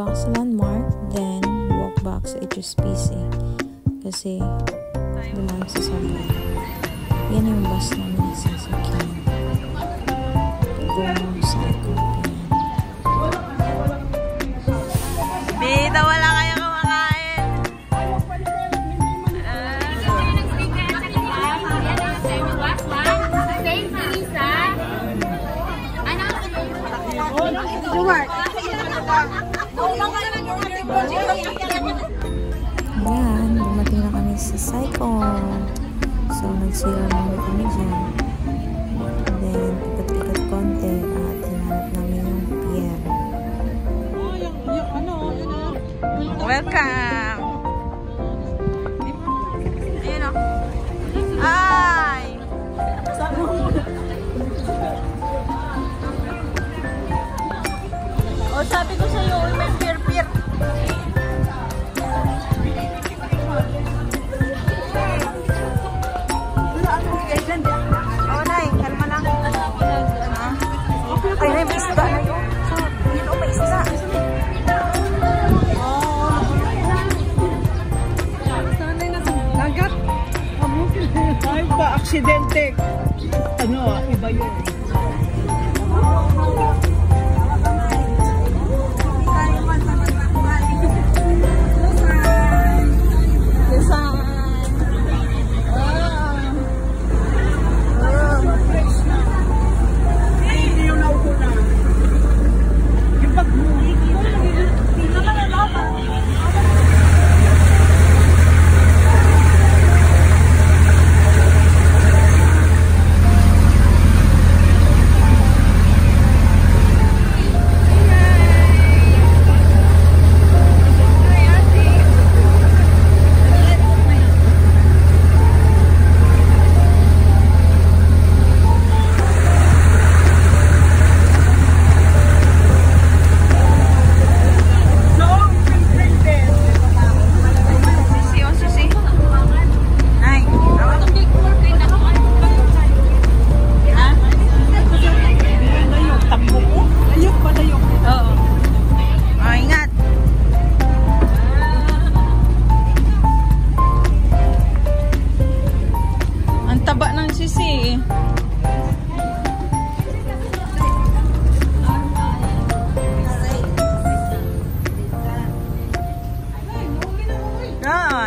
bababa ka sa landmark, then walk back sa HSBC. Kasi, dumaan sa subway. Yan yung bus namin nagsasakyan. Kung saan ko yan. Bida, wala kayo kumakain. Ayan, dumating na kami sa Cycle. So, nagsira muna kami dyan. Then, ikot-ikot konti at hinanap namin yung pier. Welcome! Ayun o. Ay! O, sabi ko sa'yo, may pier-pier. Oh, Nay, kalma lang. Ay, Nay, may isda na yun. Yun o, may isda. Sanay na sa dagat. Ay ba, aksidente. Ano, iba yun.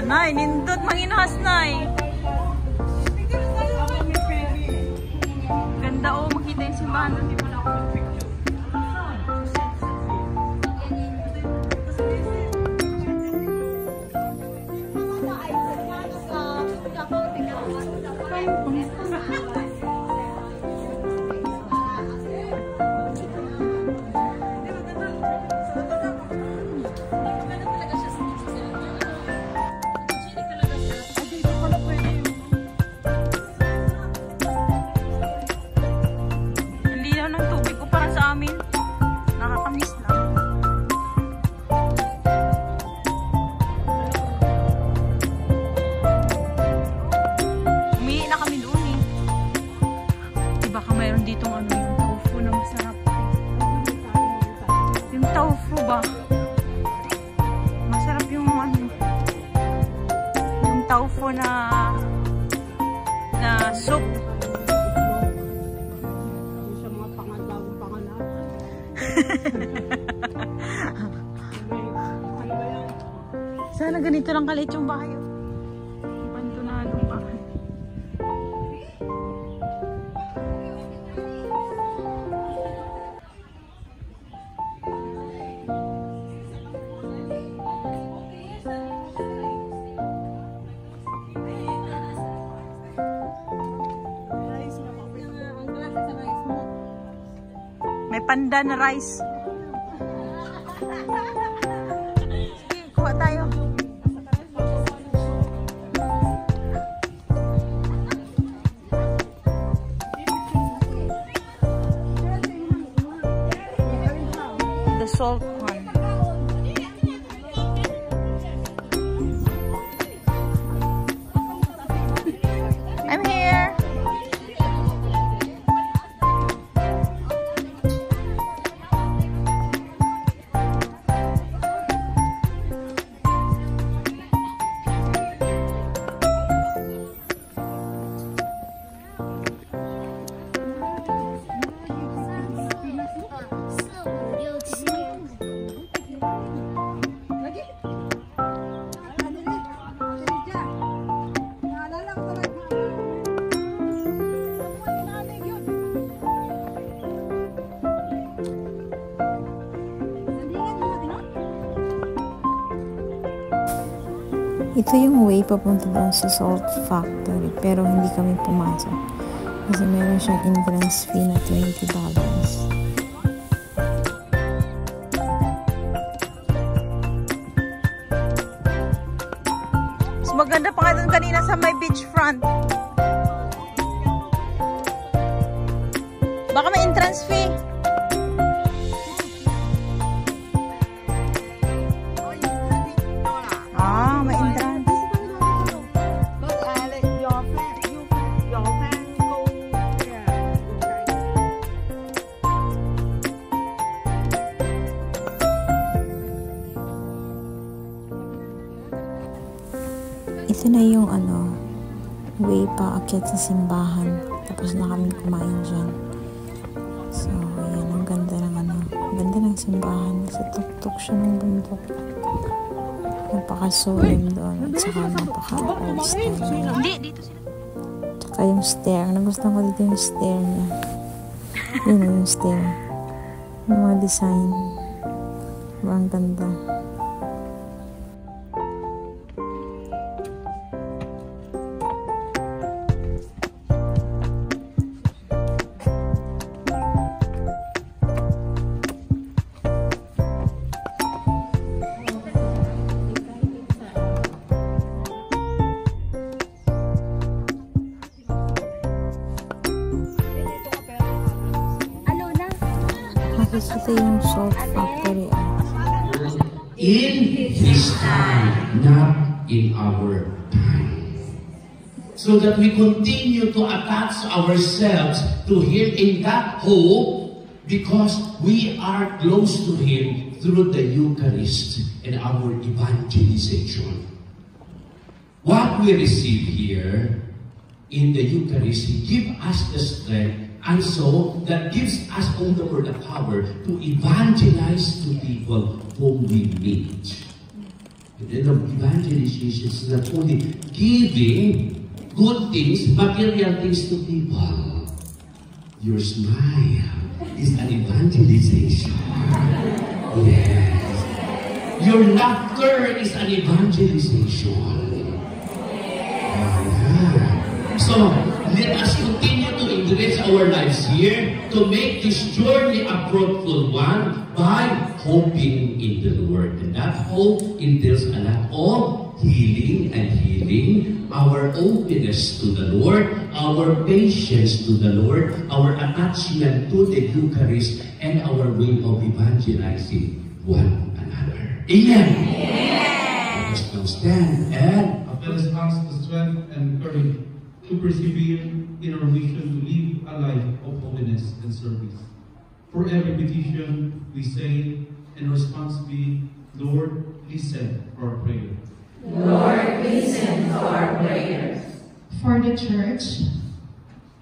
Nay, nindot manginahas, Nay. Ganda o, makita yung simbahan. Masarap yung ano, yung tofu na soup. Sa mga pangandawang pangalan. Sana ganito lang kalit yung bahay. Pantunadong bahay. May pandan na rice. Sige, kuha tayo. The salt one. I'm here. Ito yung way papunta doon sa Salt Factory, pero hindi kami pumasok. Kasi meron siyang entrance fee na $20. Mas maganda pa nga doon kanina sa may beach front. Baka may entrance fee. Ah, may entrance. Ito na yung way pa akyat sa simbahan. Tapos na kami kumain dyan. So, ayan, ang ganda ng ang ganda ng simbahan. Sa tuktok siya ng bundok. Napaka-solemn doon. At saka napaka-old style niya. Hindi, dito sila. Tsaka yung stair. Nagustuhan ko dito yung stair niya. Yun yung stair. Yung mga design. Ang ganda. Ito yung Salt Factory. In His time, not in our time. So that we continue to attach ourselves to Him in that hope because we are close to Him through the Eucharist and our evangelization. What we receive here in the Eucharist, He gives us the strength. And so, that gives us all the power to evangelize to people whom we meet. And then the evangelization is not only giving good things, material things to people. Your smile is an evangelization. Yes. Your laughter is an evangelization. So, let us continue to enrich our lives here to make this journey a fruitful one by hoping in the Lord. And that hope entails a lot of healing and healing, our openness to the Lord, our patience to the Lord, our attachment to the Eucharist, and our way of evangelizing one another. Amen! Let us now stand and let us ask the strength and courage to persevere in our mission to live a life of holiness and service. For every petition we say, and response be, Lord, listen to our prayer. Lord, listen to our prayers. For the Church,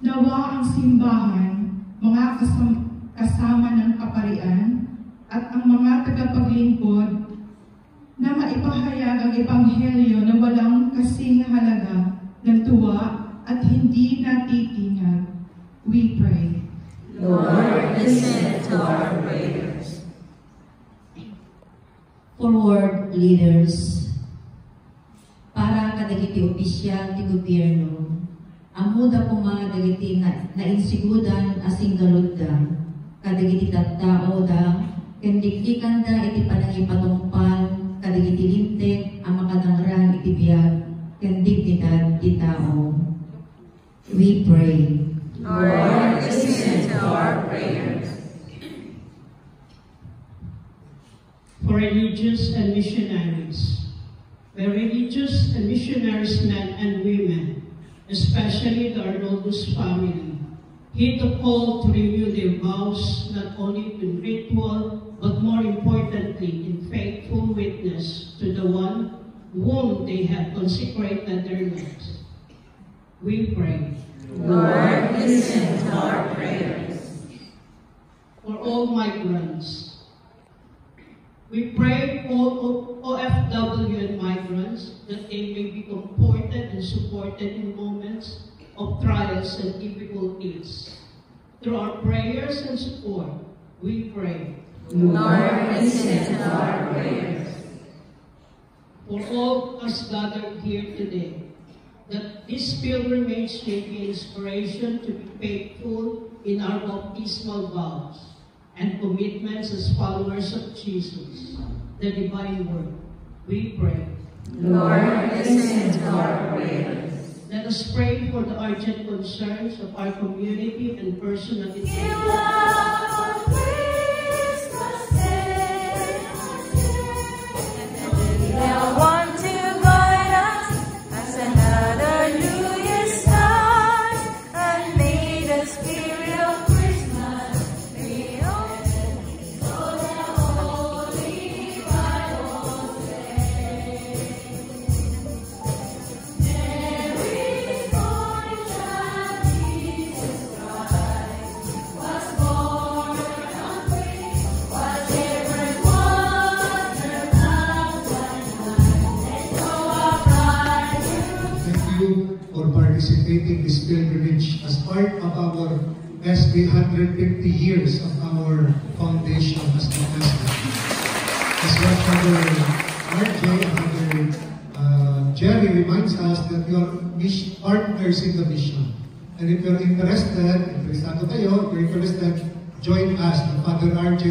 nawa ang simbahan, mga kasama ng kaparian, at ang mga tagapaglingkod na maipahayag ang Ebanghelyo na walang kasing halaga ng tuwa at hindi natitingag. We pray. Lord, listen to our prayers. For world leaders, para kadagiti opisyal ti gobyerno, amuda po mga dagiti na insigudan asing galudda, kadagiti tattao da, kendikdikan da iti panangipatungpal, kadagiti lintek, ang makadangran iti biyag, kendigdidad ti tao. We pray. Lord, listen to our prayers. For religious and missionaries, where religious and missionaries men and women, especially the Arnoldus family, heed the call to renew their vows not only in ritual, but more importantly in faithful witness to the one whom they have consecrated their lives. We pray. Lord, listen to our prayers. For all migrants, we pray all OFW and migrants that they may be comforted and supported in moments of trials and difficulties. Through our prayers and support, we pray. Lord, listen to our prayers. For all is gathered here today, that this pilgrimage may be inspiration to be faithful in our baptismal vows and commitments as followers of Jesus, the divine Word. We pray. Lord, listen to our prayers. Let us pray for the urgent concerns of our community and personally. Want to guide us as another New Year starts, and may the spirit of Christmas be on so the Holy Bible says. Mary's born child Jesus Christ was born on free, whatever was her love. Thank you for participating in this pilgrimage as part of our SB 150 years of our foundation as Bethesda. As what Father RJ and Father Jerry reminds us that you are partners in the mission. And if you're interested, join us, Father RJ,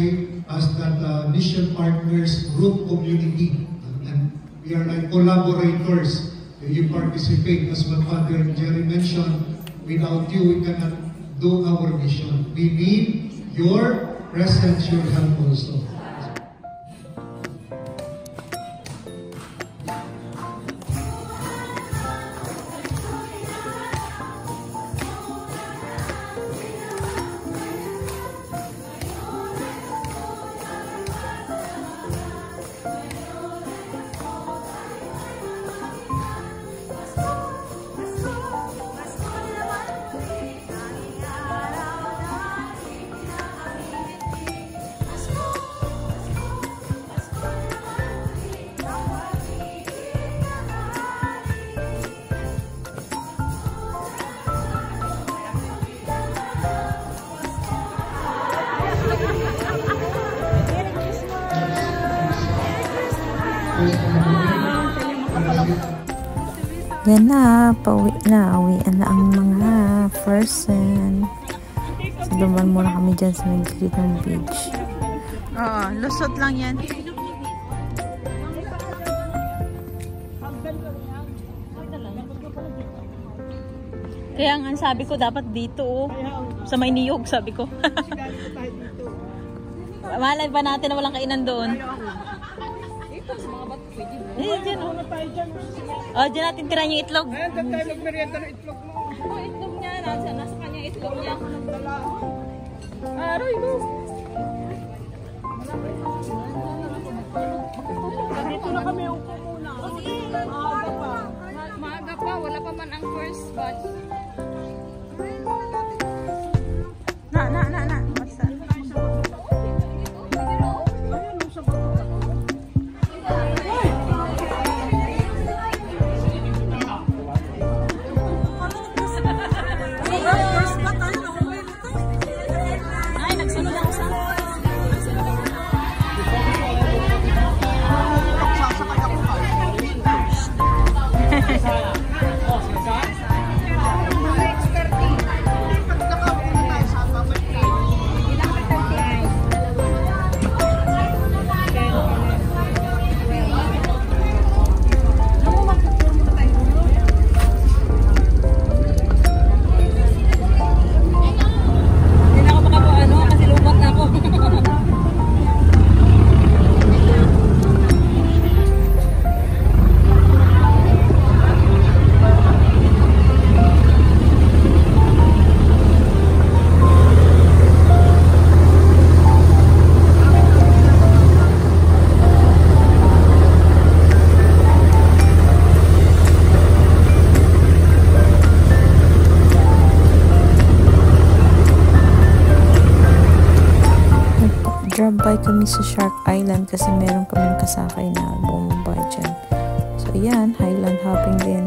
as that mission partners group community. And we are like collaborators. You participate, as what Father Jerry mentioned. Without you, we cannot do our mission. We need your presence, your help also. Yan na, pauwi na. Uwian na ang mga person. So, duman muna kami dyan sa may gilid ng beach. Oo, lusot lang yan. Kaya nga sabi ko dapat dito sa may niyog, sabi ko. Malay ba natin na walang kainan doon? Dyan o. Oh, dyan natin tira yung itlog. Ayan, dyan tayo magmerienda ng itlog mo. Oh, itlog niya. Nasa kanya itlog niya. Aroy ko. Dito na kami upo muna. Maaga pa. Maaga pa. Wala pa man ang first batch. Na. Basta. Drop by kami sa Shark Island kasi meron kaming kasakay na bumaba dyan. So, yan, Highland hopping din.